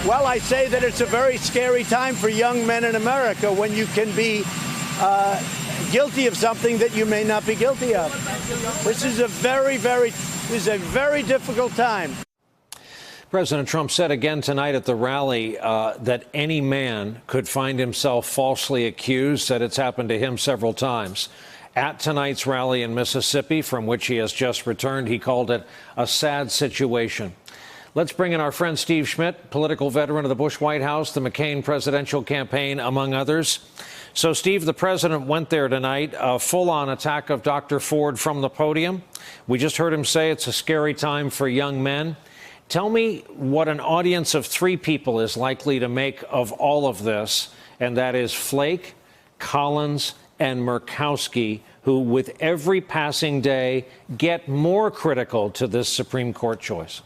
Well, I say that it's a very scary time for young men in America when you can be guilty of something that you may not be guilty of. This is a very difficult time. President Trump said again tonight at the rally that any man could find himself falsely accused, said it's happened to him several times. At tonight's rally in Mississippi, from which he has just returned, he called it a sad situation. Let's bring in our friend Steve Schmidt, political veteran of the Bush White House, the McCain presidential campaign, among others. So, Steve, the president went there tonight, a full-on attack of Dr. Ford from the podium. We just heard him say it's a scary time for young men. Tell me what an audience of three people is likely to make of all of this, and that is Flake, Collins, and Murkowski, who with every passing day get more critical to this Supreme Court choice.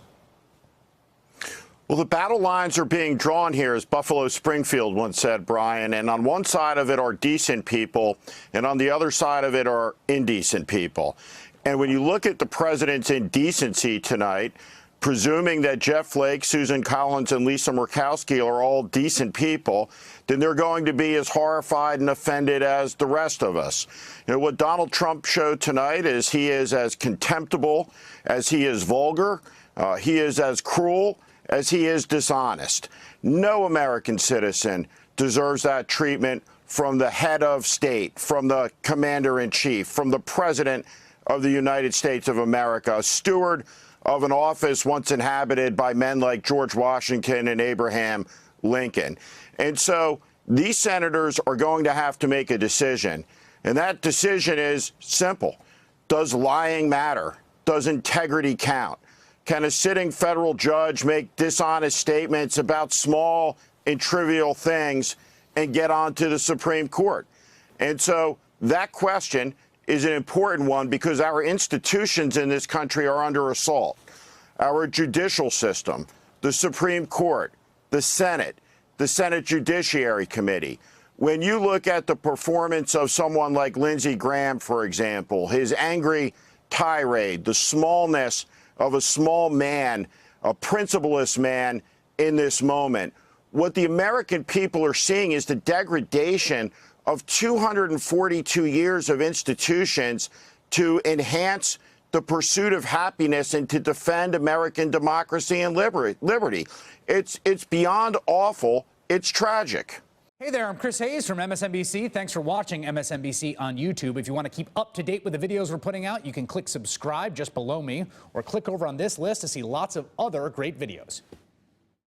Well, the battle lines are being drawn here, as Buffalo Springfield once said, Brian, and on one side of it are decent people, and on the other side of it are indecent people. And when you look at the president's indecency tonight, presuming that Jeff Flake, Susan Collins, and Lisa Murkowski are all decent people, then they're going to be as horrified and offended as the rest of us. You know, what Donald Trump showed tonight is he is as contemptible as he is vulgar. He is as cruel as he is dishonest. No American citizen deserves that treatment from the head of state, from the commander-in-chief, from the president of the United States of America, a steward of an office once inhabited by men like George Washington and Abraham Lincoln. And so these senators are going to have to make a decision. And that decision is simple. Does lying matter? Does integrity count? Can a sitting federal judge make dishonest statements about small and trivial things and get onto the Supreme Court? And so that question is an important one because our institutions in this country are under assault. Our judicial system, the Supreme Court, the Senate Judiciary Committee. When you look at the performance of someone like Lindsey Graham, for example, his angry tirade, the smallness of a small man, a principleless man in this moment, what the American people are seeing is the degradation of 242 years of institutions to enhance the pursuit of happiness and to defend American democracy and liberty. It's beyond awful. It's tragic. Hey there, I'm Chris Hayes from MSNBC. Thanks for watching MSNBC on YouTube. If you want to keep up to date with the videos we're putting out, you can click subscribe just below me or click over on this list to see lots of other great videos.